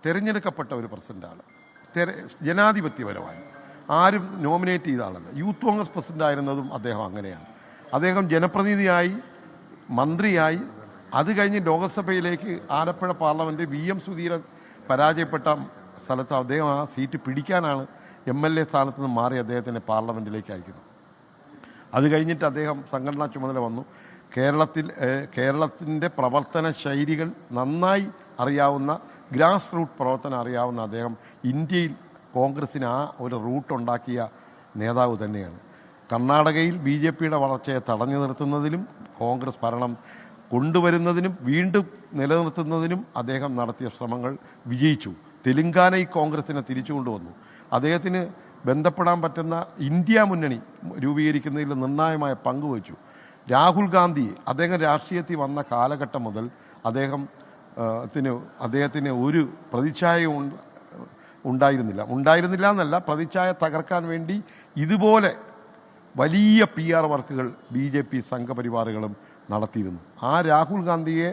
തിരഞ്ഞെടുക്കപ്പെട്ട ഒരു പ്രസിഡന്റാണ്. ജനാധിപത്യപരമായി ആരും നോമിനേറ്റ് ചെയ്ത ആളല്ല. യൂത്ത് കോൺഗ്രസ് പ്രസിഡന്റ് ആയിരുന്നതും അദ്ദേഹം അങ്ങനെയാണ്. അദ്ദേഹം ജനപ്രതിനിധിയായി, മന്ത്രിയായി, അത് കഴിഞ്ഞ് ലോകസഭയിലേക്ക് ആലപ്പുഴ പാർലമെന്റ് VM സുധീരൻ പരാജയപ്പെട്ട സ്ഥലത്ത് അദ്ദേഹം ആ സീറ്റ് പിടിക്കാനാണ് MLA സ്ഥാനത്ത് നിന്ന് മാറി അദ്ദേഹത്തിനെ പാർലമെന്റിലേക്ക് അയക്കുന്നത്. അത് കഴിഞ്ഞിട്ട് അദ്ദേഹം സംഘടനാ ചുമതല വന്നു. കേരളത്തിൻ്റെ പ്രവർത്തന ശൈലികൾ നന്നായി അറിയാവുന്ന, ഗ്രാസ് റൂട്ട് പ്രവർത്തനം അറിയാവുന്ന അദ്ദേഹം ഇന്ത്യയിൽ കോൺഗ്രസിന് ആ ഒരു റൂട്ട് ഉണ്ടാക്കിയ നേതാവ് തന്നെയാണ്. കർണാടകയിൽ BJPയുടെ വളർച്ചയെ തടഞ്ഞു നിർത്തുന്നതിലും കോൺഗ്രസ് ഭരണം കൊണ്ടുവരുന്നതിനും വീണ്ടും നിലനിർത്തുന്നതിനും അദ്ദേഹം നടത്തിയ ശ്രമങ്ങൾ വിജയിച്ചു. തെലുങ്കാനയിൽ കോൺഗ്രസിനെ തിരിച്ചു കൊണ്ടുവന്നു. അദ്ദേഹത്തിന് ബന്ധപ്പെടാൻ പറ്റുന്ന ഇന്ത്യ മുന്നണി രൂപീകരിക്കുന്നതിൽ നിർണായകമായ പങ്കുവച്ചു. രാഹുൽ ഗാന്ധി അദ്ദേഹം രാഷ്ട്രീയത്തിൽ വന്ന കാലഘട്ടം മുതൽ അദ്ദേഹത്തിന് ഒരു പ്രതിച്ഛായ ഉണ്ടായിരുന്നില്ല എന്നല്ല, പ്രതിച്ഛായ തകർക്കാൻ വേണ്ടി ഇതുപോലെ വലിയ PR വർക്കുകൾ BJP സംഘപരിവാറുകളും നടത്തിയിരുന്നു. ആ രാഹുൽ ഗാന്ധിയെ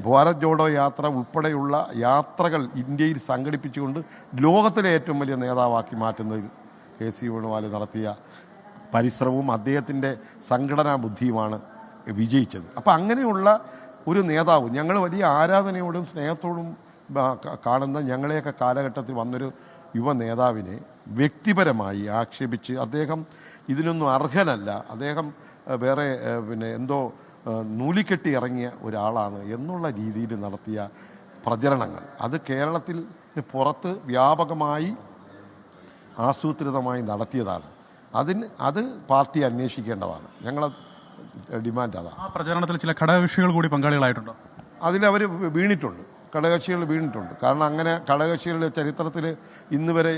ഭാരത് ജോഡോ യാത്ര ഉൾപ്പെടെയുള്ള യാത്രകൾ ഇന്ത്യയിൽ സംഘടിപ്പിച്ചുകൊണ്ട് ലോകത്തിലെ ഏറ്റവും വലിയ നേതാവാക്കി മാറ്റുന്നതിൽ KC വേണുഗോപാൽ നടത്തിയ പരിശ്രമവും അദ്ദേഹത്തിൻ്റെ സംഘടനാ ബുദ്ധിയുമാണ് വിജയിച്ചത്. അപ്പം അങ്ങനെയുള്ള ഒരു നേതാവ്, ഞങ്ങൾ വലിയ ആരാധനയോടും സ്നേഹത്തോടും കാണുന്ന ഞങ്ങളെയൊക്കെ കാലഘട്ടത്തിൽ വന്നൊരു യുവ നേതാവിനെ വ്യക്തിപരമായി ആക്ഷേപിച്ച് അദ്ദേഹം ഇതിനൊന്നും അർഹനല്ല, അദ്ദേഹം വേറെ എന്തോ നൂലിക്കെട്ടി ഇറങ്ങിയ ഒരാളാണ് എന്നുള്ള രീതിയിൽ നടത്തിയ പ്രചരണങ്ങൾ അത് കേരളത്തിൽ പുറത്ത് വ്യാപകമായി ആസൂത്രിതമായി നടത്തിയതാണ്. അത് പാർട്ടി അന്വേഷിക്കേണ്ടതാണ്. ഞങ്ങളെ ഡിമാൻഡ് അതാണ്. ആ പ്രചരണത്തിൽ ചില ഘടകകക്ഷികൾ കൂടി പങ്കാളികളായിട്ടുണ്ടോ? അതിലവർ വീണിട്ടുണ്ട്, ഘടകകക്ഷികൾ വീണിട്ടുണ്ട്. കാരണം അങ്ങനെ ഘടകകക്ഷികളുടെ ചരിത്രത്തിൽ ഇന്ന് വരെ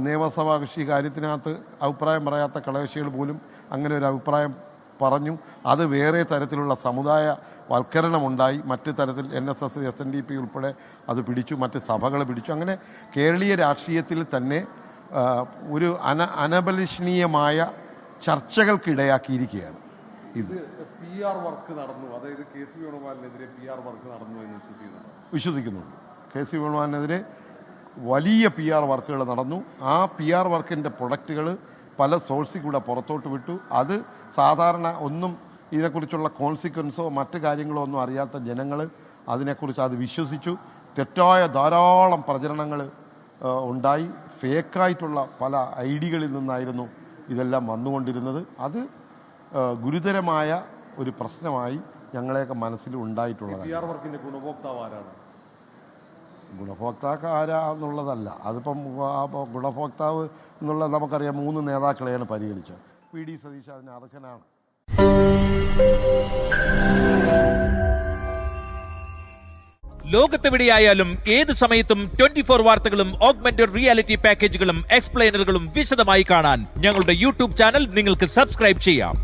നിയമസഭാ കക്ഷി കാര്യത്തിനകത്ത് അഭിപ്രായം പറയാത്ത ഘടകകക്ഷികൾ പോലും അങ്ങനെ ഒരു അഭിപ്രായം പറഞ്ഞു. അത് വേറെ തരത്തിലുള്ള സമുദായ വൽക്കരണമുണ്ടായി. മറ്റ് തരത്തിൽ NSS SNDP ഉൾപ്പെടെ അത് പിടിച്ചു, മറ്റ് സഭകൾ പിടിച്ചു. അങ്ങനെ കേരളീയ രാഷ്ട്രീയത്തിൽ തന്നെ ഒരു അനബലിഷണീയമായ ചർച്ചകൾക്കിടയാക്കിയിരിക്കുകയാണ്. ഇത് PR വർക്ക് നടന്നു, അതായത് KC വേണുഗോപാലിനെതിരെ PR വർക്ക് നടന്നു എന്ന് വിശ്വസിക്കുന്നുണ്ട്. KC വേണുഗോപാലിനെതിരെ വലിയ PR വർക്കുകൾ നടന്നു. ആ PR വർക്കിൻ്റെ പ്രൊഡക്റ്റുകൾ പല സോഴ്സിൽ കൂടെ പുറത്തോട്ട് വിട്ടു. അത് സാധാരണ ഒന്നും ഇതിനെക്കുറിച്ചുള്ള കോൺസിക്വൻസോ മറ്റു കാര്യങ്ങളോ ഒന്നും അറിയാത്ത ജനങ്ങൾ അതിനെക്കുറിച്ച് അത് വിശ്വസിച്ചു. തെറ്റായ ധാരാളം പ്രചരണങ്ങൾ ഉണ്ടായി. ഫേക്കായിട്ടുള്ള പല ഐഡികളിൽ നിന്നായിരുന്നു ഇതെല്ലാം വന്നുകൊണ്ടിരുന്നത്. അത് ഗുരുതരമായ ഒരു പ്രശ്നമായി ഞങ്ങളെയൊക്കെ മനസ്സിൽ ഉണ്ടായിട്ടുള്ളതാണ്. ഗുണഭോക്താക്കൾ ആരാ എന്നുള്ളതല്ല, അതിപ്പം ഗുണഭോക്താവ് എന്നുള്ളത് നമുക്കറിയാം. 3 നേതാക്കളെയാണ് പരിഗണിച്ചത്. PD സതീശൻ അതിന് അർഹനാണ്. ലോകത്തെവിടെയായാലും ഏത് സമയത്തും 24 വാർത്തകളും ഓഗ്മെന്റഡ് റിയാലിറ്റി പാക്കേജുകളും എക്സ്പ്ലെയിനറുകളും വിശദമായി കാണാൻ ഞങ്ങളുടെ YouTube ചാനൽ നിങ്ങൾക്ക് സബ്സ്ക്രൈബ് ചെയ്യാം.